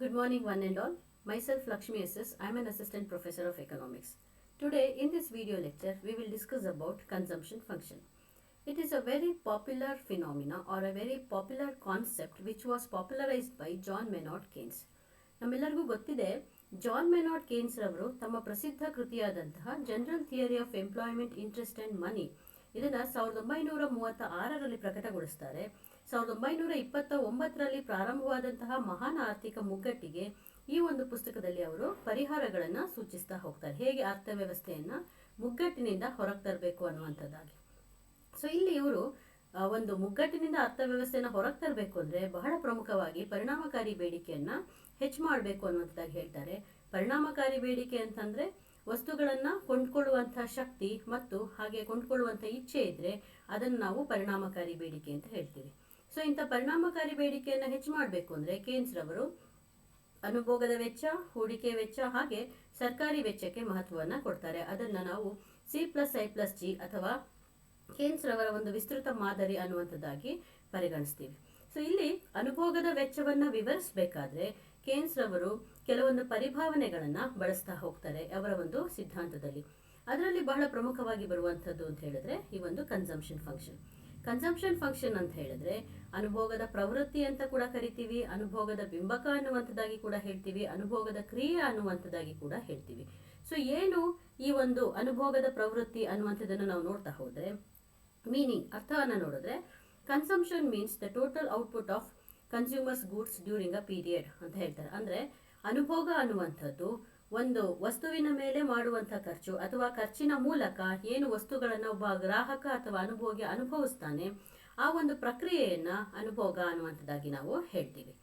Good morning, one and all. Myself, Lakshmi SS. I am an assistant professor of economics. Today, in this video lecture, we will discuss about consumption function. It is a very popular phenomena or a very popular concept which was popularized by John Maynard Keynes. ನಮ್ಮೆಲ್ಲರಿಗೂ ಗೊತ್ತಿದೆ, John Maynard ಕೇನ್ಸ್ ರವರು ತಮ್ಮ ಪ್ರಸಿದ್ಧ ಕೃತಿಯಾದಂತಹ general theory of employment, interest and money ಇದನ್ನ 1936ರಲ್ಲಿ ಪ್ರಕಟಗೊಳಿಸ್ತಾರೆ. 1929ರಲ್ಲಿ ಪ್ರಾರಂಭವಾದಂತಹ ಮಹಾನ್ ಆರ್ಥಿಕ ಮುಗ್ಗಟ್ಟಿಗೆ ಈ ಒಂದು ಪುಸ್ತಕದಲ್ಲಿ ಅವರು ಪರಿಹಾರಗಳನ್ನು ಸೂಚಿಸ್ತಾ ಹೋಗ್ತಾರೆ, ಹೇಗೆ ಅರ್ಥವ್ಯವಸ್ಥೆಯನ್ನ ಮುಗ್ಗಟ್ಟಿನಿಂದ ಹೊರಗೆ ತರಬೇಕು ಅನ್ನುವಂಥದ್ದಾಗಿ. ಸೊ ಇಲ್ಲಿ ಇವರು ಒಂದು ಮುಗ್ಗಟ್ಟಿನಿಂದ ಅರ್ಥವ್ಯವಸ್ಥೆಯನ್ನು ಹೊರಗೆ ತರಬೇಕು ಅಂದ್ರೆ ಬಹಳ ಪ್ರಮುಖವಾಗಿ ಪರಿಣಾಮಕಾರಿ ಬೇಡಿಕೆಯನ್ನ ಹೆಚ್ಚು ಮಾಡಬೇಕು ಅನ್ನುವಂಥದ್ದಾಗಿ ಹೇಳ್ತಾರೆ. ಪರಿಣಾಮಕಾರಿ ಬೇಡಿಕೆ ಅಂತಂದ್ರೆ ವಸ್ತುಗಳನ್ನ ಕೊಂಡ್ಕೊಳ್ಳುವಂತಹ ಶಕ್ತಿ ಮತ್ತು ಹಾಗೆ ಕೊಂಡ್ಕೊಳ್ಳುವಂತಹ ಇಚ್ಛೆ ಇದ್ರೆ ಅದನ್ನು ನಾವು ಪರಿಣಾಮಕಾರಿ ಬೇಡಿಕೆ ಅಂತ ಹೇಳ್ತೀವಿ. ಸೊ ಇಂಥ ಪರಿಣಾಮಕಾರಿ ಬೇಡಿಕೆಯನ್ನ ಹೆಚ್ಚು ಮಾಡಬೇಕು ಅಂದ್ರೆ ಕೇನ್ಸ್ ರವರು ಅನುಭೋಗದ ವೆಚ್ಚ, ಹೂಡಿಕೆ ವೆಚ್ಚ ಹಾಗೆ ಸರ್ಕಾರಿ ವೆಚ್ಚಕ್ಕೆ ಮಹತ್ವವನ್ನ ಕೊಡ್ತಾರೆ. ಅದನ್ನ ನಾವು C+I+G ಅಥವಾ ಕೇನ್ಸ್ ರವರ ಒಂದು ವಿಸ್ತೃತ ಮಾದರಿ ಅನ್ನುವಂಥದ್ದಾಗಿ ಪರಿಗಣಿಸ್ತೀವಿ. ಸೊ ಇಲ್ಲಿ ಅನುಭೋಗದ ವೆಚ್ಚವನ್ನ ವಿವರಿಸಬೇಕಾದ್ರೆ ಕೇನ್ಸ್ ರವರು ಕೆಲವೊಂದು ಪರಿಭಾವನೆಗಳನ್ನ ಬಳಸ್ತಾ ಹೋಗ್ತಾರೆ ಅವರ ಒಂದು ಸಿದ್ಧಾಂತದಲ್ಲಿ. ಅದರಲ್ಲಿ ಬಹಳ ಪ್ರಮುಖವಾಗಿ ಬರುವಂಥದ್ದು ಅಂತ ಹೇಳಿದ್ರೆ ಈ ಒಂದು ಕನ್ಸಂಪ್ಷನ್ ಫಂಕ್ಷನ್. ಕನ್ಸಂಪ್ಷನ್ ಫಂಕ್ಷನ್ ಅಂತ ಹೇಳಿದ್ರೆ ಅನುಭೋಗದ ಪ್ರವೃತ್ತಿ ಅಂತ ಕೂಡ ಕರಿತೀವಿ, ಅನುಭೋಗದ ಬಿಂಬಕ ಅನ್ನುವಂಥದ್ದಾಗಿ ಕೂಡ ಹೇಳ್ತೀವಿ, ಅನುಭೋಗದ ಕ್ರಿಯೆ ಅನ್ನುವಂಥದ್ದಾಗಿ ಕೂಡ ಹೇಳ್ತೀವಿ. ಸೊ ಏನು ಈ ಒಂದು ಅನುಭೋಗದ ಪ್ರವೃತ್ತಿ ಅನ್ನುವಂಥದ್ದನ್ನು ನಾವು ನೋಡ್ತಾ ಹೋದ್ರೆ ಮೀನಿಂಗ್ ಅರ್ಥವನ್ನ ನೋಡಿದ್ರೆ consumption means the total output of consumers goods during a period ಅಂತ ಹೇಳ್ತಾರೆ. ಅಂದ್ರೆ ಅನುಭೋಗ ಅನ್ನುವಂಥದ್ದು ಒಂದು ವಸ್ತುವಿನ ಮೇಲೆ ಮಾಡುವಂತಹ ಖರ್ಚು ಅಥವಾ ಖರ್ಚಿನ ಮೂಲಕ ಏನು ವಸ್ತುಗಳನ್ನ ಒಬ್ಬ ಗ್ರಾಹಕ ಅಥವಾ ಅನುಭೋಗಿ ಅನುಭವಿಸ್ತಾನೆ ಆ ಒಂದು ಪ್ರಕ್ರಿಯೆಯನ್ನ ಅನುಭೋಗ ಅನ್ನುವಂಥದ್ದಾಗಿ ನಾವು ಹೇಳ್ತೀವಿ.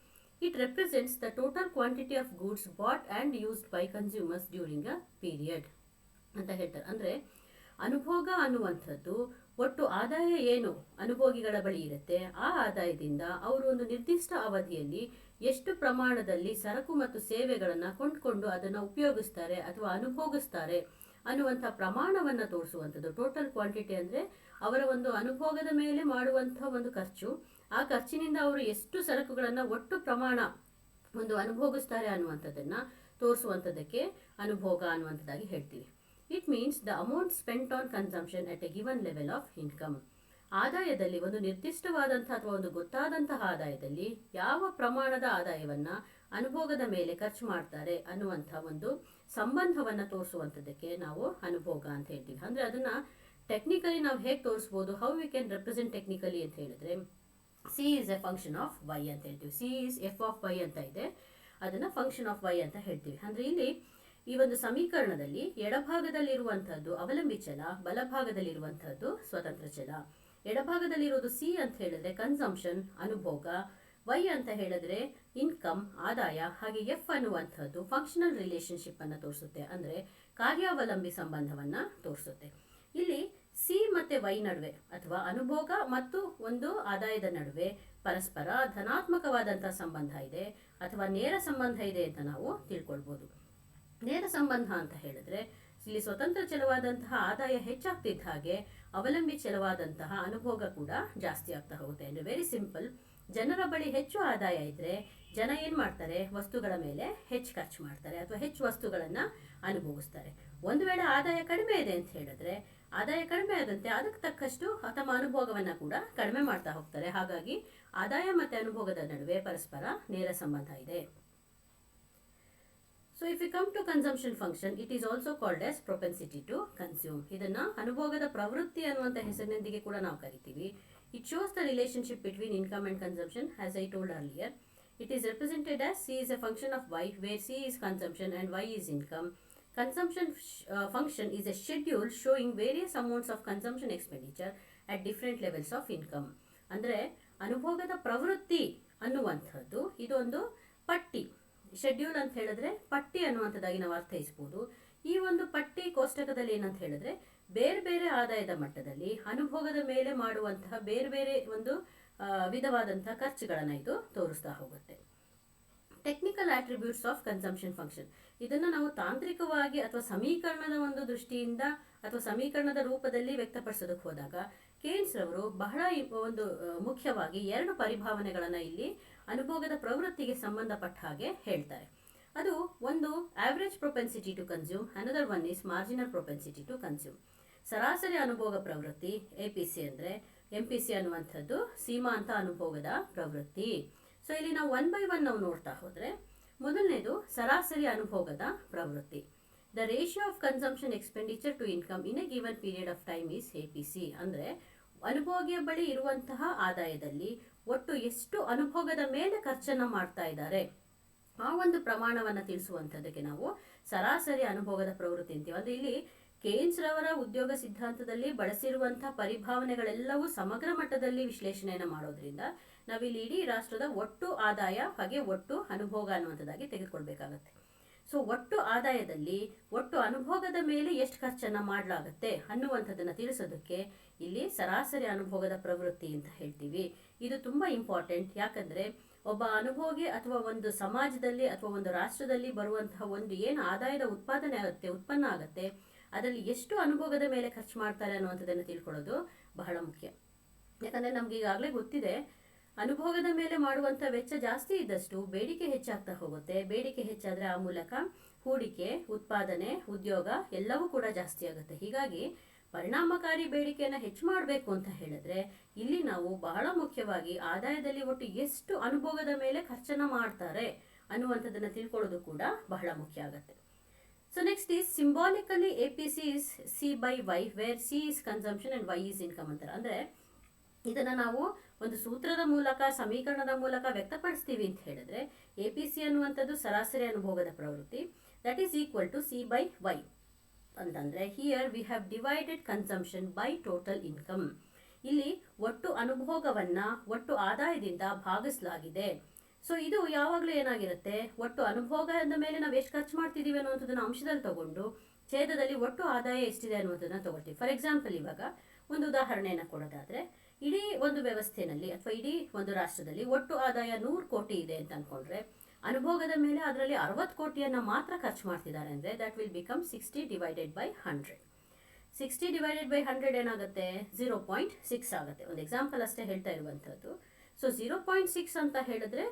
It represents the total quantity of goods bought and used by consumers during a period ಅಂತ ಹೇಳ್ತಾರೆ. ಅಂದ್ರೆ ಅನುಭೋಗ ಅನ್ನುವಂಥದ್ದು ಒಟ್ಟು ಆದಾಯ ಏನು ಅನುಭೋಗಿಗಳ ಬಳಿ ಇರುತ್ತೆ ಆ ಆದಾಯದಿಂದ ಅವರು ಒಂದು ನಿರ್ದಿಷ್ಟ ಅವಧಿಯಲ್ಲಿ ಎಷ್ಟು ಪ್ರಮಾಣದಲ್ಲಿ ಸರಕು ಮತ್ತು ಸೇವೆಗಳನ್ನ ಕೊಂಡ್ಕೊಂಡು ಅದನ್ನ ಉಪಯೋಗಿಸ್ತಾರೆ ಅಥವಾ ಅನುಭೋಗಿಸ್ತಾರೆ ಅನ್ನುವಂಥ ಪ್ರಮಾಣವನ್ನ ತೋರಿಸುವಂಥದ್ದು. ಟೋಟಲ್ ಕ್ವಾಂಟಿಟಿ ಅಂದ್ರೆ ಅವರ ಒಂದು ಅನುಭೋಗದ ಮೇಲೆ ಮಾಡುವಂತಹ ಒಂದು ಖರ್ಚು, ಆ ಖರ್ಚಿನಿಂದ ಅವರು ಎಷ್ಟು ಸರಕುಗಳನ್ನ ಒಟ್ಟು ಪ್ರಮಾಣ ಒಂದು ಅನುಭೋಗಿಸ್ತಾರೆ ಅನ್ನುವಂಥದ್ದನ್ನ ತೋರಿಸುವಂಥದ್ದಕ್ಕೆ ಅನುಭೋಗ ಅನ್ನುವಂಥದ್ದಾಗಿ ಹೇಳ್ತೀವಿ. It means the amount spent on consumption at A given level of income. ಆದಾಯದಲ್ಲಿ ಒಂದು ನಿರ್ದಿಷ್ಟವಾದಂತಹ ಅಥವಾ ಒಂದು ಗೊತ್ತಾದಂತಹ ಆದಾಯದಲ್ಲಿ ಯಾವ ಪ್ರಮಾಣದ ಆದಾಯವನ್ನ ಅನುಭೋಗದ ಮೇಲೆ ಖರ್ಚು ಮಾಡ್ತಾರೆ ಅನ್ನುವಂಥ ಒಂದು ಸಂಬಂಧವನ್ನ ತೋರಿಸುವಂಥದ್ದಕ್ಕೆ ನಾವು ಅನುಭೋಗ ಅಂತ ಹೇಳ್ತೀವಿ. ಅಂದ್ರೆ ಅದನ್ನ ಟೆಕ್ನಿಕಲಿ ನಾವು ಹೇಗೆ ತೋರಿಸಬಹುದು, how we can represent technically ಅಂತ ಹೇಳಿದ್ರೆ C is a function of Y ಅಂತ ಹೇಳ್ತೀವಿ. C is F of Y ಅಂತ ಇದೆ, ಅದನ್ನ ಫಂಕ್ಷನ್ ಆಫ್ ವೈ ಅಂತ ಹೇಳ್ತೀವಿ. ಅಂದ್ರೆ ಇಲ್ಲಿ ಈ ಒಂದು ಸಮೀಕರಣದಲ್ಲಿ ಎಡಭಾಗದಲ್ಲಿರುವಂತಹದ್ದು ಅವಲಂಬಿ ಚಲ, ಬಲಭಾಗದಲ್ಲಿರುವಂತಹದ್ದು ಸ್ವತಂತ್ರ ಚಲ. ಎಡಭಾಗದಲ್ಲಿರೋದು ಸಿ ಅಂತ ಹೇಳಿದ್ರೆ ಕನ್ಸಂಪ್ಷನ್ ಅನುಭೋಗ, ವೈ ಅಂತ ಹೇಳಿದ್ರೆ ಇನ್ಕಮ್ ಆದಾಯ, ಹಾಗೆ ಎಫ್ ಅನ್ನುವಂಥದ್ದು ಫಂಕ್ಷನಲ್ ರಿಲೇಶನ್ಶಿಪ್ ಅನ್ನ ತೋರಿಸುತ್ತೆ, ಅಂದ್ರೆ ಕಾರ್ಯಾವಲಂಬಿ ಸಂಬಂಧವನ್ನ ತೋರಿಸುತ್ತೆ. ಇಲ್ಲಿ ಸಿ ಮತ್ತೆ ವೈ ನಡುವೆ ಅಥವಾ ಅನುಭೋಗ ಮತ್ತು ಒಂದು ಆದಾಯದ ನಡುವೆ ಪರಸ್ಪರ ಧನಾತ್ಮಕವಾದಂತಹ ಸಂಬಂಧ ಇದೆ ಅಥವಾ ನೇರ ಸಂಬಂಧ ಇದೆ ಅಂತ ನಾವು ತಿಳ್ಕೊಳ್ಬಹುದು. ನೇರ ಸಂಬಂಧ ಅಂತ ಹೇಳಿದ್ರೆ ಇಲ್ಲಿ ಸ್ವತಂತ್ರ ಚಲವಾದಂತಹ ಆದಾಯ ಹೆಚ್ಚಾಗ್ತಿದ್ದ ಹಾಗೆ ಅವಲಂಬಿ ಚಲವಾದಂತಹ ಅನುಭೋಗ ಕೂಡ ಜಾಸ್ತಿ ಆಗ್ತಾ ಹೋಗುತ್ತೆ. ಅಂದ್ರೆ ವೆರಿ ಸಿಂಪಲ್, ಜನರ ಬಳಿ ಹೆಚ್ಚು ಆದಾಯ ಇದ್ರೆ ಜನ ಏನ್ ಮಾಡ್ತಾರೆ, ವಸ್ತುಗಳ ಮೇಲೆ ಹೆಚ್ಚು ಖರ್ಚು ಮಾಡ್ತಾರೆ ಅಥವಾ ಹೆಚ್ಚು ವಸ್ತುಗಳನ್ನ ಅನುಭವಿಸ್ತಾರೆ. ಒಂದು ವೇಳೆ ಆದಾಯ ಕಡಿಮೆ ಇದೆ ಅಂತ ಹೇಳಿದ್ರೆ ಆದಾಯ ಕಡಿಮೆ ಆದಂತೆ ಅದಕ್ಕೆ ತಕ್ಕಷ್ಟು ತಮ್ಮ ಅನುಭೋಗವನ್ನ ಕೂಡ ಕಡಿಮೆ ಮಾಡ್ತಾ ಹೋಗ್ತಾರೆ. ಹಾಗಾಗಿ ಆದಾಯ ಮತ್ತೆ ಅನುಭೋಗದ ನಡುವೆ ಪರಸ್ಪರ ನೇರ ಸಂಬಂಧ ಇದೆ. So if we come to consumption function, it is also called as propensity to consume. ಇದನ್ನ ಅನುಭೋಗದ ಪ್ರವೃತ್ತಿ ಅನ್ನುವಂತ ಹೆಸರಿನೊಂದಿಗೆ ಕೂಡ ನಾವು ಕರಿತೀವಿ. It shows the relationship between income and consumption as I told earlier. It is represented as C is a function of Y where C is consumption and Y is income. Consumption function is a schedule showing various amounts of consumption expenditure at different levels of income. ಅಂದ್ರೆ ಅನುಭೋಗದ ಪ್ರವೃತ್ತಿ ಅನ್ನುವಂಥದ್ದು ಇದೊಂದು ಪಟ್ಟಿ, schedule ಅಂತ ಹೇಳಿದ್ರೆ ಪಟ್ಟಿ ಅನ್ನುವಂಥದ್ದಾಗಿ ನಾವು ಅರ್ಥೈಸಬಹುದು. ಈ ಒಂದು ಪಟ್ಟಿ ಕೋಷ್ಟಕದಲ್ಲಿ ಏನಂತ ಹೇಳಿದ್ರೆ ಬೇರೆ ಬೇರೆ ಆದಾಯದ ಮಟ್ಟದಲ್ಲಿ ಅನುಭೋಗದ ಮೇಲೆ ಮಾಡುವಂತಹ ಬೇರೆ ಬೇರೆ ಒಂದು ವಿಧವಾದಂತಹ ಖರ್ಚುಗಳನ್ನ ಇದು ತೋರಿಸ್ತಾ ಹೋಗುತ್ತೆ. Technical attributes of consumption function, ಇದನ್ನ ನಾವು ತಾಂತ್ರಿಕವಾಗಿ ಅಥವಾ ಸಮೀಕರಣದ ಒಂದು ದೃಷ್ಟಿಯಿಂದ ಅಥವಾ ಸಮೀಕರಣದ ರೂಪದಲ್ಲಿ ವ್ಯಕ್ತಪಡಿಸೋದಕ್ಕೆ ಹೋದಾಗ ಕೇನ್ಸ್ ರವರು ಬಹಳ ಒಂದು ಮುಖ್ಯವಾಗಿ ಎರಡು ಪರಿಭಾವನೆಗಳನ್ನ ಇಲ್ಲಿ ಅನುಭೋಗದ ಪ್ರವೃತ್ತಿಗೆ ಸಂಬಂಧಪಟ್ಟ ಹಾಗೆ ಹೇಳ್ತಾರೆ. ಅದು ಒಂದು average propensity to consume, another one is marginal propensity to consume. ಸರಾಸರಿ ಅನುಭೋಗ ಪ್ರವೃತ್ತಿ APC ಅಂದರೆ, MPC ಅನ್ನುವಂಥದ್ದು ಸೀಮಾಂತ ಅನುಭೋಗದ ಪ್ರವೃತ್ತಿ. ಸೊ ಇಲ್ಲಿ ನಾವು 1 by 1 ನಾವು ನೋಡ್ತಾ ಹೋದರೆ, ಮೊದಲನೇದು ಸರಾಸರಿ ಅನುಭೋಗದ ಪ್ರವೃತ್ತಿ. The ratio of consumption expenditure to income in a given period of time is APC. ಅಂದರೆ ಅನುಭೋಗಿಯ ಬಳಿ ಇರುವಂತಹ ಆದಾಯದಲ್ಲಿ ಒಟ್ಟು ಎಷ್ಟು ಅನುಭೋಗದ ಮೇಲೆ ಖರ್ಚನ್ನು ಮಾಡ್ತಾ ಇದ್ದಾರೆ ಆ ಒಂದು ಪ್ರಮಾಣವನ್ನು ತಿಳಿಸುವಂಥದ್ದಕ್ಕೆ ನಾವು ಸರಾಸರಿ ಅನುಭೋಗದ ಪ್ರವೃತ್ತಿ ಅಂತೀವಿ. ಅಂದರೆ ಇಲ್ಲಿ ಕೇನ್ಸ್ ರವರ ಉದ್ಯೋಗ ಸಿದ್ಧಾಂತದಲ್ಲಿ ಬಳಸಿರುವಂತಹ ಪರಿಭಾವನೆಗಳೆಲ್ಲವೂ ಸಮಗ್ರ ಮಟ್ಟದಲ್ಲಿ ವಿಶ್ಲೇಷಣೆಯನ್ನು ಮಾಡೋದ್ರಿಂದ ನಾವಿಲ್ಲಿ ಇಡೀ ರಾಷ್ಟ್ರದ ಒಟ್ಟು ಆದಾಯ ಹಾಗೆ ಒಟ್ಟು ಅನುಭೋಗ ಅನ್ನುವಂಥದ್ದಾಗಿ ತೆಗೆದುಕೊಳ್ಬೇಕಾಗತ್ತೆ. ಸೊ ಒಟ್ಟು ಆದಾಯದಲ್ಲಿ ಒಟ್ಟು ಅನುಭೋಗದ ಮೇಲೆ ಎಷ್ಟು ಖರ್ಚನ್ನು ಮಾಡಲಾಗತ್ತೆ ಅನ್ನುವಂಥದ್ದನ್ನು ತಿಳಿಸೋದಕ್ಕೆ ಇಲ್ಲಿ ಸರಾಸರಿ ಅನುಭೋಗದ ಪ್ರವೃತ್ತಿ ಅಂತ ಹೇಳ್ತೀವಿ. ಇದು ತುಂಬ ಇಂಪಾರ್ಟೆಂಟ್. ಯಾಕಂದರೆ ಒಬ್ಬ ಅನುಭೋಗಿ ಅಥವಾ ಒಂದು ಸಮಾಜದಲ್ಲಿ ಅಥವಾ ಒಂದು ರಾಷ್ಟ್ರದಲ್ಲಿ ಬರುವಂತಹ ಒಂದು ಏನು ಆದಾಯದ ಉತ್ಪಾದನೆ ಆಗುತ್ತೆ, ಉತ್ಪನ್ನ ಆಗುತ್ತೆ, ಅದರಲ್ಲಿ ಎಷ್ಟು ಅನುಭೋಗದ ಮೇಲೆ ಖರ್ಚು ಮಾಡ್ತಾರೆ ಅನ್ನುವಂಥದ್ದನ್ನು ತಿಳ್ಕೊಳ್ಳೋದು ಬಹಳ ಮುಖ್ಯ. ಯಾಕಂದರೆ ನಮ್ಗೆ ಈಗಾಗಲೇ ಗೊತ್ತಿದೆ, ಅನುಭೋಗದ ಮೇಲೆ ಮಾಡುವಂಥ ವೆಚ್ಚ ಜಾಸ್ತಿ ಇದ್ದಷ್ಟು ಬೇಡಿಕೆ ಹೆಚ್ಚಾಗ್ತಾ ಹೋಗುತ್ತೆ. ಬೇಡಿಕೆ ಹೆಚ್ಚಾದರೆ ಆ ಮೂಲಕ ಹೂಡಿಕೆ, ಉತ್ಪಾದನೆ, ಉದ್ಯೋಗ ಎಲ್ಲವೂ ಕೂಡ ಜಾಸ್ತಿ ಆಗುತ್ತೆ. ಹೀಗಾಗಿ ಪರಿಣಾಮಕಾರಿ ಬೇಡಿಕೆಯನ್ನು ಹೆಚ್ಚು ಮಾಡಬೇಕು ಅಂತ ಹೇಳಿದ್ರೆ ಇಲ್ಲಿ ನಾವು ಬಹಳ ಮುಖ್ಯವಾಗಿ ಆದಾಯದಲ್ಲಿ ಒಟ್ಟು ಎಷ್ಟು ಅನುಭೋಗದ ಮೇಲೆ ಖರ್ಚನ್ನು ಮಾಡ್ತಾರೆ ಅನ್ನುವಂಥದ್ದನ್ನು ತಿಳ್ಕೊಳ್ಳೋದು ಕೂಡ ಬಹಳ ಮುಖ್ಯ ಆಗುತ್ತೆ. So next is symbolically APC is C by Y, where C is consumption and Y is income ಅಂತಾರೆ. ಅಂದರೆ ಇದನ್ನು ನಾವು ಒಂದು ಸೂತ್ರದ ಮೂಲಕ, ಸಮೀಕರಣದ ಮೂಲಕ ವ್ಯಕ್ತಪಡಿಸ್ತೀವಿ ಅಂತ ಹೇಳಿದ್ರೆ, APC ಅನ್ನುವಂಥದ್ದು ಸರಾಸರಿ ಅನುಭೋಗದ ಪ್ರವೃತ್ತಿ, that is equal to C by Y ಅಂತಂದರೆ here we have divided consumption by total income. ಇಲ್ಲಿ ಒಟ್ಟು ಅನುಭೋಗವನ್ನು ಒಟ್ಟು ಆದಾಯದಿಂದ ಭಾಗಿಸಲಾಗಿದೆ. ಸೊ ಇದು ಯಾವಾಗಲೂ ಏನಾಗಿರುತ್ತೆ, ಒಟ್ಟು ಅನುಭೋಗದ ಮೇಲೆ ನಾವು ಎಷ್ಟು ಖರ್ಚು ಮಾಡ್ತಿದ್ದೀವಿ ಅನ್ನುವಂಥದ್ದನ್ನು ಅಂಶದಲ್ಲಿ ತಗೊಂಡು ಛೇದದಲ್ಲಿ ಒಟ್ಟು ಆದಾಯ ಎಷ್ಟಿದೆ ಅನ್ನುವಂಥದ್ದನ್ನು ತಗೊಳ್ತೀವಿ. ಫಾರ್ ಎಕ್ಸಾಂಪಲ್, ಇವಾಗ ಒಂದು ಉದಾಹರಣೆಯನ್ನು ಕೊಡೋದಾದರೆ, ಇಡೀ ಒಂದು ವ್ಯವಸ್ಥೆಯಲ್ಲಿ ಅಥವಾ ಇಡೀ ಒಂದು ರಾಷ್ಟ್ರದಲ್ಲಿ ಒಟ್ಟು ಆದಾಯ 100 ಕೋಟಿ ಇದೆ ಅಂತ ಅಂದ್ಕೊಂಡ್ರೆ, ಅನುಭೋಗದ ಮೇಲೆ ಅದರಲ್ಲಿ 60 ಕೋಟಿಯನ್ನು ಮಾತ್ರ ಖರ್ಚು ಮಾಡ್ತಿದ್ದಾರೆ ಅಂದರೆ that will become 60 divided by 100. 60 divided by 100 ಏನಾಗುತ್ತೆ, 0.6 ಆಗುತ್ತೆ. ಒಂದು ಎಕ್ಸಾಂಪಲ್ ಅಷ್ಟೇ ಹೇಳ್ತಾ ಇರುವಂಥದ್ದು. ಸೊ 0.6 ಅಂತ ಹೇಳಿದ್ರೆ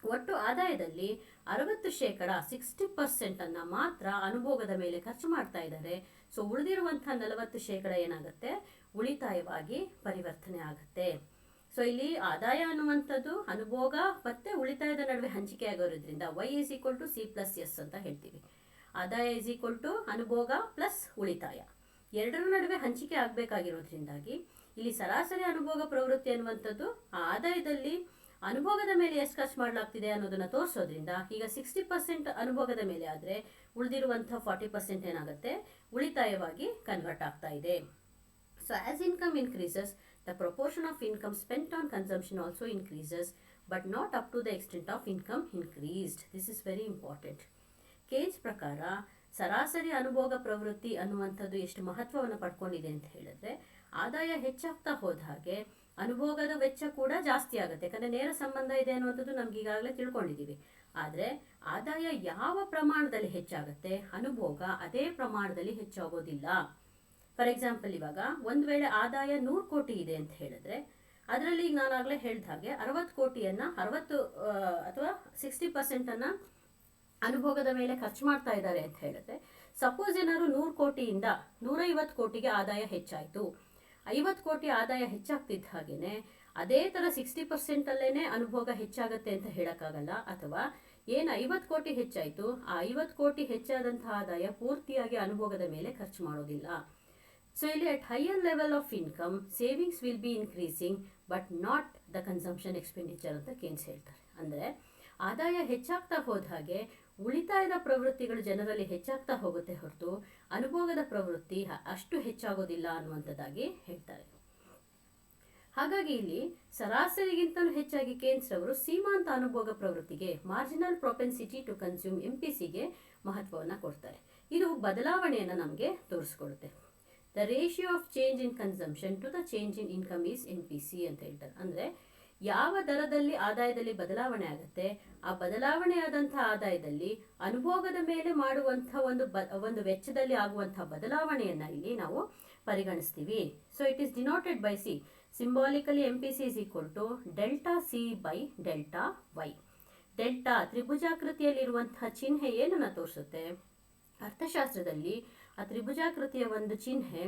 ಒಟ್ಟು ಆದಾಯದಲ್ಲಿ 60%, 60% ಮಾತ್ರ ಅನುಭೋಗದ ಮೇಲೆ ಖರ್ಚು ಮಾಡ್ತಾ ಇದ್ದಾರೆ. ಸೊ ಉಳಿದಿರುವಂಥ 40% ಏನಾಗುತ್ತೆ, ಉಳಿತಾಯವಾಗಿ ಪರಿವರ್ತನೆ ಆಗುತ್ತೆ. ಸೊ ಇಲ್ಲಿ ಆದಾಯ ಅನ್ನುವಂಥದ್ದು ಅನುಭೋಗ ಮತ್ತೆ ಉಳಿತಾಯದ ನಡುವೆ ಹಂಚಿಕೆ ಆಗೋದ್ರಿಂದ Y is equal to C plus S ಅಂತ ಹೇಳ್ತೀವಿ. ಆದಾಯ is equal to ಅನುಭೋಗ ಪ್ಲಸ್ ಉಳಿತಾಯ, ಎರಡರ ನಡುವೆ ಹಂಚಿಕೆ ಆಗಬೇಕಾಗಿರೋದ್ರಿಂದಾಗಿ ಇಲ್ಲಿ ಸರಾಸರಿ ಅನುಭೋಗ ಪ್ರವೃತ್ತಿ ಅನ್ನುವಂಥದ್ದು ಆ ಆದಾಯದಲ್ಲಿ ಅನುಭೋಗದ ಮೇಲೆ ಎಷ್ಟು ಖರ್ಚು ಮಾಡಲಾಗ್ತಿದೆ ಅನ್ನೋದನ್ನು ತೋರಿಸೋದ್ರಿಂದ, ಈಗ 60% ಅನುಭೋಗದ ಮೇಲೆ ಆದರೆ ಉಳಿದಿರುವಂಥ 40% ಏನಾಗುತ್ತೆ, ಉಳಿತಾಯವಾಗಿ ಕನ್ವರ್ಟ್ ಆಗ್ತಾ ಇದೆ. So as income increases, the proportion of income spent on consumption also increases, but not up to the extent of income increased. This is very important. ಕೇನ್ಸ್ ಪ್ರಕಾರ ಸರಾಸರಿ ಅನುಭೋಗ ಪ್ರವೃತ್ತಿ ಅನ್ನುವಂಥದ್ದು ಎಷ್ಟು ಮಹತ್ವವನ್ನು ಪಡ್ಕೊಂಡಿದೆ ಅಂತ ಹೇಳಿದ್ರೆ, ಆದಾಯ ಹೆಚ್ಚಾಗ್ತಾ ಹೋದ ಹಾಗೆ ಅನುಭೋಗದ ವೆಚ್ಚ ಕೂಡ ಜಾಸ್ತಿ ಆಗುತ್ತೆ. ಯಾಕಂದರೆ ನೇರ ಸಂಬಂಧ ಇದೆ ಅನ್ನುವಂಥದ್ದು ನಮ್ಗೆ ಈಗಾಗಲೇ ತಿಳ್ಕೊಂಡಿದ್ದೀವಿ. ಆದರೆ ಆದಾಯ ಯಾವ ಪ್ರಮಾಣದಲ್ಲಿ ಹೆಚ್ಚಾಗುತ್ತೆ, ಅನುಭೋಗ ಅದೇ ಪ್ರಮಾಣದಲ್ಲಿ ಹೆಚ್ಚಾಗೋದಿಲ್ಲ. ಫಾರ್ ಎಕ್ಸಾಂಪಲ್, ಇವಾಗ ಒಂದು ವೇಳೆ ಆದಾಯ 100 ಕೋಟಿ ಇದೆ ಅಂತ ಹೇಳಿದ್ರೆ, ಅದರಲ್ಲಿ ಈಗ ನಾನು ಆಗಲೇ ಹೇಳಿದ ಹಾಗೆ 60 ಕೋಟಿಯನ್ನು 60 ಅಥವಾ 60% ಅನುಭೋಗದ ಮೇಲೆ ಖರ್ಚು ಮಾಡ್ತಾ ಇದ್ದಾರೆ ಅಂತ ಹೇಳಿದ್ರೆ, ಸಪೋಸ್ ಏನಾದ್ರು 100 ಕೋಟಿಯಿಂದ 150 ಕೋಟಿಗೆ ಆದಾಯ ಹೆಚ್ಚಾಯಿತು, 50 ಕೋಟಿ ಆದಾಯ ಹೆಚ್ಚಾಗ್ತಿದ್ದ ಹಾಗೇನೆ ಅದೇ ಥರ 60%ಅಲ್ಲೇ ಅನುಭೋಗ ಹೆಚ್ಚಾಗತ್ತೆ ಅಂತ ಹೇಳೋಕ್ಕಾಗಲ್ಲ. ಅಥವಾ ಏನು 50 ಕೋಟಿ ಹೆಚ್ಚಾಯಿತು, ಆ 50 ಕೋಟಿ ಹೆಚ್ಚಾದಂತಹ ಆದಾಯ ಪೂರ್ತಿಯಾಗಿ ಅನುಭೋಗದ ಮೇಲೆ ಖರ್ಚು ಮಾಡೋದಿಲ್ಲ. ಸೊ ಇಲ್ಲಿ at higher level of income, savings will be increasing but not the consumption expenditure ಅಂತ ಕೇನ್ಸ್ ಹೇಳ್ತಾರೆ. ಅಂದರೆ ಆದಾಯ ಹೆಚ್ಚಾಗ್ತಾ ಹೋದ ಹಾಗೆ ಉಳಿತಾಯದ ಪ್ರವೃತ್ತಿಗಳು ಜನರಲ್ಲಿ ಹೆಚ್ಚಾಗ್ತಾ ಹೋಗುತ್ತೆ ಹೊರತು ಅನುಭೋಗದ ಪ್ರವೃತ್ತಿ ಅಷ್ಟು ಹೆಚ್ಚಾಗೋದಿಲ್ಲ ಅನ್ನುವಂಥದ್ದಾಗಿ ಹೇಳ್ತಾರೆ. ಹಾಗಾಗಿ ಇಲ್ಲಿ ಸರಾಸರಿಗಿಂತಲೂ ಹೆಚ್ಚಾಗಿ ಕೇನ್ಸ್ ರವರು ಸೀಮಾಂತ ಅನುಭೋಗ ಪ್ರವೃತ್ತಿಗೆ, ಮಾರ್ಜಿನಲ್ ಪ್ರೊಪೆನ್ಸಿಟಿ ಟು ಕನ್ಸ್ಯೂಮ್ MPCಗೆ ಮಹತ್ವವನ್ನು ಕೊಡ್ತಾರೆ. ಇದು ಬದಲಾವಣೆಯನ್ನು ನಮಗೆ ತೋರಿಸ್ಕೊಡುತ್ತೆ. The ratio of change in consumption to the change in income is MPC ಅಂತ ಹೇಳ್ತಾರೆ. ಅಂದರೆ ಯಾವ ದರದಲ್ಲಿ ಆದಾಯದಲ್ಲಿ ಬದಲಾವಣೆ ಆಗುತ್ತೆ, ಆ ಬದಲಾವಣೆಯಾದಂಥ ಆದಾಯದಲ್ಲಿ ಅನುಭೋಗದ ಮೇಲೆ ಮಾಡುವಂಥ ಒಂದು ವೆಚ್ಚದಲ್ಲಿ ಆಗುವಂಥ ಬದಲಾವಣೆಯನ್ನು ಇಲ್ಲಿ ನಾವು ಪರಿಗಣಿಸ್ತೀವಿ. So it is denoted by C. Symbolically MPC is equal to delta C by delta Y. Delta ತ್ರಿಭುಜಾಕೃತಿಯಲ್ಲಿರುವಂತಹ ಚಿಹ್ನೆ ಏನನ್ನ ತೋರಿಸುತ್ತೆ? ಅರ್ಥಶಾಸ್ತ್ರದಲ್ಲಿ ಆ ತ್ರಿಭುಜಾಕೃತಿಯ ಒಂದು ಚಿಹ್ನೆ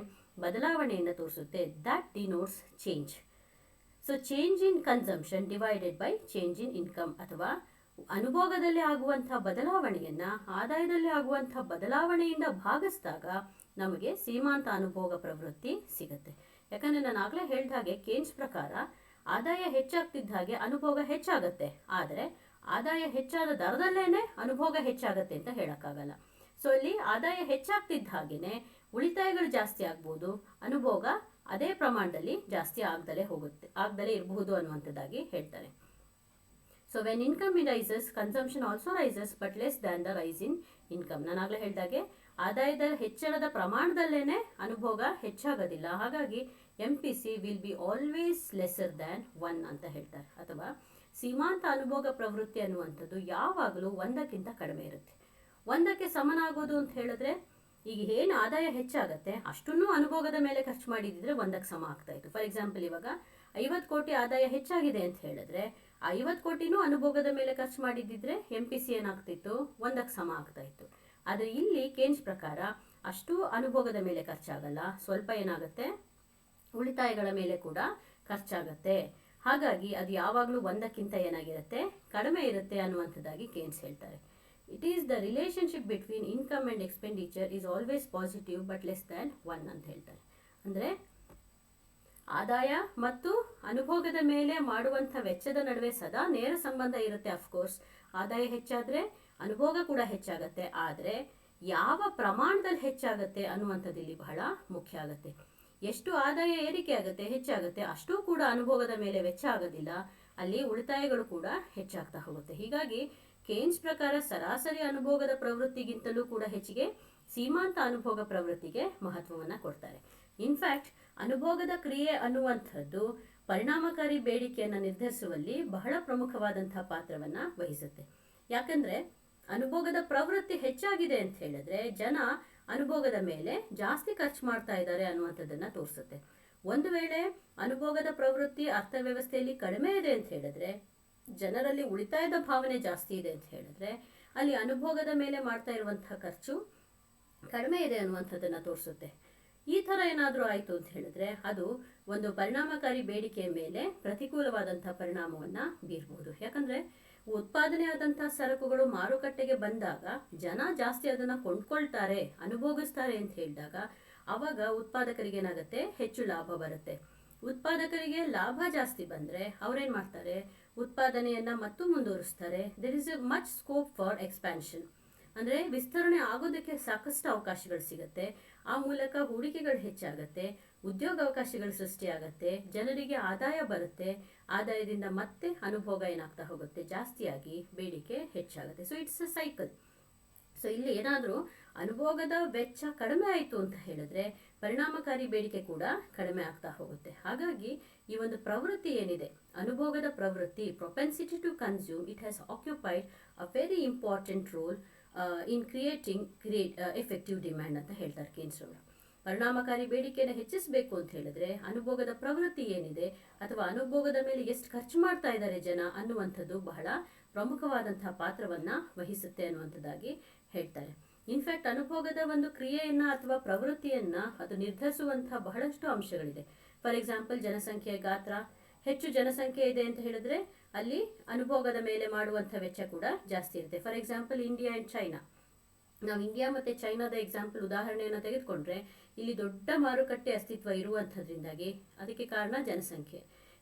ಬದಲಾವಣೆಯನ್ನು ತೋರಿಸುತ್ತೆ. That denotes change. So change in consumption divided by change in income, ಅಥವಾ ಅನುಭೋಗದಲ್ಲಿ ಆಗುವಂತಹ ಬದಲಾವಣೆಯನ್ನ ಆದಾಯದಲ್ಲಿ ಆಗುವಂತಹ ಬದಲಾವಣೆಯಿಂದ ಭಾಗಿಸಿದಾಗ ನಮಗೆ ಸೀಮಾಂತ ಅನುಭೋಗ ಪ್ರವೃತ್ತಿ ಸಿಗುತ್ತೆ. ಯಾಕಂದ್ರೆ ನಾನು ಆಗಲೇ ಹೇಳಿದ ಹಾಗೆ ಕೇನ್ಸ್ ಪ್ರಕಾರ ಆದಾಯ ಹೆಚ್ಚಾಗ್ತಿದ್ದ ಹಾಗೆ ಅನುಭೋಗ ಹೆಚ್ಚಾಗತ್ತೆ, ಆದರೆ ಆದಾಯ ಹೆಚ್ಚಾದ ದರದಲ್ಲೇನೆ ಅನುಭೋಗ ಹೆಚ್ಚಾಗತ್ತೆ ಅಂತ ಹೇಳಕ್ಕಾಗಲ್ಲ. ಸೊ ಇಲ್ಲಿ ಆದಾಯ ಹೆಚ್ಚಾಗ್ತಿದ್ದ ಹಾಗೇನೆ ಉಳಿತಾಯಗಳು ಜಾಸ್ತಿ ಆಗ್ಬೋದು, ಅನುಭೋಗ ಅದೇ ಪ್ರಮಾಣದಲ್ಲಿ ಜಾಸ್ತಿ ಆಗದಲೇ ಇರಬಹುದು ಅನ್ನುವಂಥದ್ದಾಗಿ ಹೇಳ್ತಾರೆ. So when income rises consumption also rises but less than the rise in income. ನಾನು ಆಗಲೇ ಹೇಳಿದಾಗೆ ಆದಾಯದ ಹೆಚ್ಚಳದ ಪ್ರಮಾಣದಲ್ಲೇನೆ ಅನುಭೋಗ ಹೆಚ್ಚಾಗೋದಿಲ್ಲ. ಹಾಗಾಗಿ MPC will be always lesser than 1 ಅಂತ ಹೇಳ್ತಾರೆ. ಅಥವಾ ಸೀಮಾಂತ ಅನುಭೋಗ ಪ್ರವೃತ್ತಿ ಅನ್ನುವಂಥದ್ದು ಯಾವಾಗಲೂ 1ಕ್ಕಿಂತ ಕಡಿಮೆ ಇರುತ್ತೆ. 1ಕ್ಕೆ ಸಮನಾಗೋದು ಅಂತ ಹೇಳಿದ್ರೆ ಈಗ ಏನು ಆದಾಯ ಹೆಚ್ಚಾಗತ್ತೆ ಅಷ್ಟನ್ನು ಅನುಭೋಗದ ಮೇಲೆ ಖರ್ಚು ಮಾಡಿದ್ರೆ 1ಕ್ಕೆ ಸಮ ಆಗ್ತಾ ಇತ್ತು. ಫಾರ್ ಎಕ್ಸಾಂಪಲ್, ಇವಾಗ 50 ಕೋಟಿ ಆದಾಯ ಹೆಚ್ಚಾಗಿದೆ ಅಂತ ಹೇಳಿದ್ರೆ 50 ಕೋಟಿನೂ ಅನುಭೋಗದ ಮೇಲೆ ಖರ್ಚು ಮಾಡಿದ್ದಿದ್ರೆ MPC ಏನಾಗ್ತಿತ್ತು? 1ಕ್ಕೆ ಸಮ ಆಗ್ತಾ ಇತ್ತು. ಆದರೆ ಇಲ್ಲಿ ಕೇನ್ಸ್ ಪ್ರಕಾರ ಅಷ್ಟು ಅನುಭೋಗದ ಮೇಲೆ ಖರ್ಚಾಗಲ್ಲ, ಸ್ವಲ್ಪ ಏನಾಗುತ್ತೆ ಉಳಿತಾಯಗಳ ಮೇಲೆ ಕೂಡ ಖರ್ಚಾಗತ್ತೆ. ಹಾಗಾಗಿ ಅದು ಯಾವಾಗಲೂ 1ಕ್ಕಿಂತ ಏನಾಗಿರುತ್ತೆ? ಕಡಿಮೆ ಇರುತ್ತೆ ಅನ್ನುವಂಥದ್ದಾಗಿ ಕೇನ್ಸ್ ಹೇಳ್ತಾರೆ. It is the relationship between income and expenditure is always positive but less than 1 ಅಂತ ಹೇಳ್ತಾರೆ. ಅಂದರೆ ಆದಾಯ ಮತ್ತು ಅನುಭೋಗದ ಮೇಲೆ ಮಾಡುವಂಥ ವೆಚ್ಚದ ನಡುವೆ ಸದಾ ನೇರ ಸಂಬಂಧ ಇರುತ್ತೆ. ಅಫ್ಕೋರ್ಸ್ ಆದಾಯ ಹೆಚ್ಚಾದರೆ ಅನುಭೋಗ ಕೂಡ ಹೆಚ್ಚಾಗತ್ತೆ, ಆದರೆ ಯಾವ ಪ್ರಮಾಣದಲ್ಲಿ ಹೆಚ್ಚಾಗತ್ತೆ ಅನ್ನುವಂಥದ್ದು ಇಲ್ಲಿ ಬಹಳ ಮುಖ್ಯ ಆಗುತ್ತೆ. ಎಷ್ಟು ಆದಾಯ ಏರಿಕೆ ಆಗುತ್ತೆ ಹೆಚ್ಚಾಗುತ್ತೆ ಅಷ್ಟೂ ಕೂಡ ಅನುಭೋಗದ ಮೇಲೆ ವೆಚ್ಚ ಆಗೋದಿಲ್ಲ, ಅಲ್ಲಿ ಉಳಿತಾಯಗಳು ಕೂಡ ಹೆಚ್ಚಾಗ್ತಾ ಹೋಗುತ್ತೆ. ಹೀಗಾಗಿ ಕೇನ್ಸ್ ಪ್ರಕಾರ ಸರಾಸರಿ ಅನುಭೋಗದ ಪ್ರವೃತ್ತಿಗಿಂತಲೂ ಕೂಡ ಹೆಚ್ಚಿಗೆ ಸೀಮಾಂತ ಅನುಭೋಗ ಪ್ರವೃತ್ತಿಗೆ ಮಹತ್ವವನ್ನು ಕೊಡ್ತಾರೆ. ಇನ್ಫ್ಯಾಕ್ಟ್ ಅನುಭೋಗದ ಕ್ರಿಯೆ ಅನ್ನುವಂಥದ್ದು ಪರಿಣಾಮಕಾರಿ ಬೇಡಿಕೆಯನ್ನು ನಿರ್ಧರಿಸುವಲ್ಲಿ ಬಹಳ ಪ್ರಮುಖವಾದಂತಹ ಪಾತ್ರವನ್ನ ವಹಿಸುತ್ತೆ. ಯಾಕಂದ್ರೆ ಅನುಭೋಗದ ಪ್ರವೃತ್ತಿ ಹೆಚ್ಚಾಗಿದೆ ಅಂತ ಹೇಳಿದ್ರೆ ಜನ ಅನುಭೋಗದ ಮೇಲೆ ಜಾಸ್ತಿ ಖರ್ಚು ಮಾಡ್ತಾ ಇದ್ದಾರೆ ಅನ್ನುವಂಥದ್ದನ್ನ ತೋರಿಸುತ್ತೆ. ಒಂದು ವೇಳೆ ಅನುಭೋಗದ ಪ್ರವೃತ್ತಿ ಅರ್ಥವ್ಯವಸ್ಥೆಯಲ್ಲಿ ಕಡಿಮೆ ಇದೆ ಅಂತ ಹೇಳಿದ್ರೆ, ಜನರಲ್ಲಿ ಉಳಿತಾಯದ ಭಾವನೆ ಜಾಸ್ತಿ ಇದೆ ಅಂತ ಹೇಳಿದ್ರೆ, ಅಲ್ಲಿ ಅನುಭೋಗದ ಮೇಲೆ ಮಾಡ್ತಾ ಇರುವಂತಹ ಖರ್ಚು ಕಡಿಮೆ ಇದೆ ಅನ್ನುವಂಥದ್ದನ್ನ ತೋರಿಸುತ್ತೆ. ಈ ಥರ ಏನಾದರೂ ಆಯಿತು ಅಂತ ಹೇಳಿದ್ರೆ ಅದು ಒಂದು ಪರಿಣಾಮಕಾರಿ ಬೇಡಿಕೆಯ ಮೇಲೆ ಪ್ರತಿಕೂಲವಾದಂತಹ ಪರಿಣಾಮವನ್ನ ಬೀರಬಹುದು. ಯಾಕಂದ್ರೆ ಉತ್ಪಾದನೆ ಆದಂತಹ ಸರಕುಗಳು ಮಾರುಕಟ್ಟೆಗೆ ಬಂದಾಗ ಜನ ಜಾಸ್ತಿ ಅದನ್ನ ಕೊಂಡ್ಕೊಳ್ತಾರೆ, ಅನುಭೋಗಿಸ್ತಾರೆ ಅಂತ ಹೇಳಿದಾಗ ಅವಾಗ ಉತ್ಪಾದಕರಿಗೆ ಏನಾಗುತ್ತೆ? ಹೆಚ್ಚು ಲಾಭ ಬರುತ್ತೆ. ಉತ್ಪಾದಕರಿಗೆ ಲಾಭ ಜಾಸ್ತಿ ಬಂದ್ರೆ ಅವ್ರೇನ್ ಮಾಡ್ತಾರೆ? ಉತ್ಪಾದನೆಯನ್ನ ಮತ್ತು ಮುಂದುವರಿಸ್ತಾರೆ. There is a much scope for expansion. ಅಂದ್ರೆ ವಿಸ್ತರಣೆ ಆಗೋದಕ್ಕೆ ಸಾಕಷ್ಟು ಅವಕಾಶಗಳು ಸಿಗುತ್ತೆ. ಆ ಮೂಲಕ ಹೂಡಿಕೆಗಳು ಹೆಚ್ಚಾಗತ್ತೆ, ಉದ್ಯೋಗಾವಕಾಶಗಳು ಸೃಷ್ಟಿಯಾಗತ್ತೆ, ಜನರಿಗೆ ಆದಾಯ ಬರುತ್ತೆ. ಆದಾಯದಿಂದ ಮತ್ತೆ ಅನುಭೋಗ ಏನಾಗ್ತಾ ಹೋಗುತ್ತೆ? ಜಾಸ್ತಿಯಾಗಿ ಬೇಡಿಕೆ ಹೆಚ್ಚಾಗುತ್ತೆ. So it's a cycle. So ಇಲ್ಲಿ ಏನಾದರೂ ಅನುಭೋಗದ ವೆಚ್ಚ ಕಡಿಮೆ ಆಯಿತು ಅಂತ ಹೇಳಿದ್ರೆ ಪರಿಣಾಮಕಾರಿ ಬೇಡಿಕೆ ಕೂಡ ಕಡಿಮೆ ಆಗ್ತಾ ಹೋಗುತ್ತೆ. ಹಾಗಾಗಿ ಈ ಒಂದು ಪ್ರವೃತ್ತಿ ಏನಿದೆ, ಅನುಭೋಗದ ಪ್ರವೃತ್ತಿ, propensity to consume, it has occupied a very important role in creating effective demand ಅಂತ ಹೇಳ್ತಾರೆ ಕೇನ್ಸ್ ಅವರು. ಪರಿಣಾಮಕಾರಿ ಬೇಡಿಕೆಯನ್ನು ಹೆಚ್ಚಿಸಬೇಕು ಅಂತ ಹೇಳಿದ್ರೆ ಅನುಭೋಗದ ಪ್ರವೃತ್ತಿ ಏನಿದೆ ಅಥವಾ ಅನುಭೋಗದ ಮೇಲೆ ಎಷ್ಟು ಖರ್ಚು ಮಾಡ್ತಾ ಇದ್ದಾರೆ ಜನ ಅನ್ನುವಂಥದ್ದು ಬಹಳ ಪ್ರಮುಖವಾದಂತಹ ಪಾತ್ರವನ್ನ ವಹಿಸುತ್ತೆ ಅನ್ನುವಂಥದ್ದಾಗಿ ಹೇಳ್ತಾರೆ. ಇನ್ಫ್ಯಾಕ್ಟ್ ಅನುಭೋಗದ ಒಂದು ಕ್ರಿಯೆಯನ್ನ ಅಥವಾ ಪ್ರವೃತ್ತಿಯನ್ನ ಅದು ನಿರ್ಧರಿಸುವಂತಹ ಬಹಳಷ್ಟು ಅಂಶಗಳಿದೆ. ಫಾರ್ ಎಕ್ಸಾಂಪಲ್, ಜನಸಂಖ್ಯೆಯ ಗಾತ್ರ. ಹೆಚ್ಚು ಜನಸಂಖ್ಯೆ ಇದೆ ಅಂತ ಹೇಳಿದ್ರೆ ಅಲ್ಲಿ ಅನುಭೋಗದ ಮೇಲೆ ಮಾಡುವಂಥ ವೆಚ್ಚ ಕೂಡ ಜಾಸ್ತಿ ಇರುತ್ತೆ. For example, India and China. ನಾವು ಇಂಡಿಯಾ ಮತ್ತೆ ಚೈನಾದ ಎಕ್ಸಾಂಪಲ್ ಉದಾಹರಣೆಯನ್ನು ತೆಗೆದುಕೊಂಡ್ರೆ ಇಲ್ಲಿ ದೊಡ್ಡ ಮಾರುಕಟ್ಟೆ ಅಸ್ತಿತ್ವ ಇರುವಂಥದ್ರಿಂದಾಗಿ ಅದಕ್ಕೆ ಕಾರಣ ಜನಸಂಖ್ಯೆ.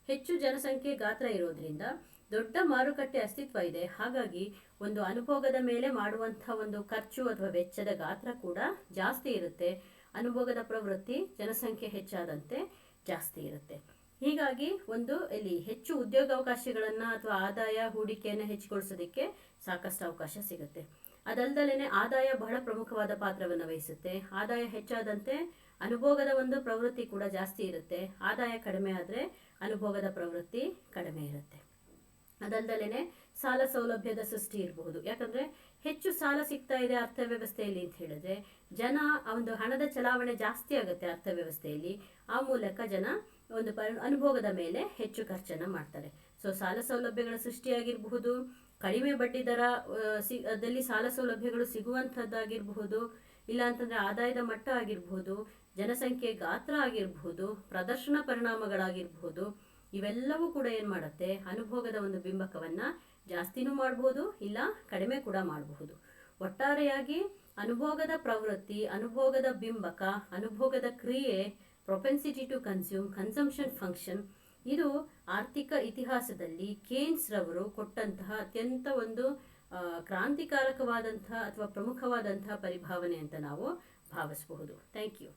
ಹೆಚ್ಚು ಜನಸಂಖ್ಯೆ ಗಾತ್ರ ಇರೋದ್ರಿಂದ ದೊಡ್ಡ ಮಾರುಕಟ್ಟೆ ಅಸ್ತಿತ್ವ ಇದೆ. ಹಾಗಾಗಿ ಒಂದು ಅನುಭೋಗದ ಮೇಲೆ ಮಾಡುವಂತಹ ಒಂದು ಖರ್ಚು ಅಥವಾ ವೆಚ್ಚದ ಗಾತ್ರ ಕೂಡ ಜಾಸ್ತಿ ಇರುತ್ತೆ. ಅನುಭೋಗದ ಪ್ರವೃತ್ತಿ ಜನಸಂಖ್ಯೆ ಹೆಚ್ಚಾದಂತೆ ಜಾಸ್ತಿ ಇರುತ್ತೆ. ಹೀಗಾಗಿ ಒಂದು ಇಲ್ಲಿ ಹೆಚ್ಚು ಉದ್ಯೋಗಾವಕಾಶಗಳನ್ನ ಅಥವಾ ಆದಾಯ ಹೂಡಿಕೆಯನ್ನು ಹೆಚ್ಚಿಗೊಳಿಸೋದಕ್ಕೆ ಸಾಕಷ್ಟು ಅವಕಾಶ ಸಿಗುತ್ತೆ. ಅದಲ್ದಲೇನೆ ಆದಾಯ ಬಹಳ ಪ್ರಮುಖವಾದ ಪಾತ್ರವನ್ನು ವಹಿಸುತ್ತೆ. ಆದಾಯ ಹೆಚ್ಚಾದಂತೆ ಅನುಭೋಗದ ಒಂದು ಪ್ರವೃತ್ತಿ ಕೂಡ ಜಾಸ್ತಿ ಇರುತ್ತೆ. ಆದಾಯ ಕಡಿಮೆ ಆದರೆ ಅನುಭೋಗದ ಪ್ರವೃತ್ತಿ ಕಡಿಮೆ ಇರುತ್ತೆ. ಅದಲ್ದಲೇನೆ ಸಾಲ ಸೌಲಭ್ಯದ ಸೃಷ್ಟಿ ಇರಬಹುದು. ಯಾಕಂದ್ರೆ ಹೆಚ್ಚು ಸಾಲ ಸಿಗ್ತಾ ಇದೆ ಅರ್ಥವ್ಯವಸ್ಥೆಯಲ್ಲಿ ಅಂತ ಹೇಳಿದ್ರೆ ಜನ ಒಂದು ಹಣದ ಚಲಾವಣೆ ಜಾಸ್ತಿ ಆಗುತ್ತೆ ಅರ್ಥವ್ಯವಸ್ಥೆಯಲ್ಲಿ. ಆ ಮೂಲಕ ಜನ ಒಂದು ಅನುಭೋಗದ ಮೇಲೆ ಹೆಚ್ಚು ಖರ್ಚನ್ನು ಮಾಡ್ತಾರೆ. ಸೊ ಸಾಲ ಸೌಲಭ್ಯಗಳ ಸೃಷ್ಟಿಯಾಗಿರಬಹುದು, ಕಡಿಮೆ ಬಡ್ಡಿ ದರ ದಲ್ಲಿ ಸಾಲ ಸೌಲಭ್ಯಗಳು ಸಿಗುವಂಥದ್ದಾಗಿರಬಹುದು, ಇಲ್ಲ ಅಂತಂದರೆ ಆದಾಯದ ಮಟ್ಟ ಆಗಿರಬಹುದು, ಜನಸಂಖ್ಯೆ ಗಾತ್ರ ಆಗಿರಬಹುದು, ಪ್ರದರ್ಶನ ಪರಿಣಾಮಗಳಾಗಿರಬಹುದು, ಇವೆಲ್ಲವೂ ಕೂಡ ಏನು ಮಾಡುತ್ತೆ, ಅನುಭೋಗದ ಒಂದು ಬಿಂಬಕವನ್ನು ಜಾಸ್ತಿನೂ ಮಾಡಬಹುದು ಇಲ್ಲ ಕಡಿಮೆ ಕೂಡ ಮಾಡಬಹುದು. ಒಟ್ಟಾರೆಯಾಗಿ ಅನುಭೋಗದ ಪ್ರವೃತ್ತಿ, ಅನುಭೋಗದ ಬಿಂಬಕ, ಅನುಭೋಗದ ಕ್ರಿಯೆ, propensity to consume, consumption function, ಇದು ಆರ್ಥಿಕ ಇತಿಹಾಸದಲ್ಲಿ ಕೇನ್ಸ್ ರವರು ಕೊಟ್ಟಂತಹ ಅತ್ಯಂತ ಒಂದು ಕ್ರಾಂತಿಕಾರಕವಾದಂತಹ ಅಥವಾ ಪ್ರಮುಖವಾದಂತಹ ಪರಿಭಾವನೆ ಅಂತ ನಾವು ಭಾವಿಸಬಹುದು. Thank you.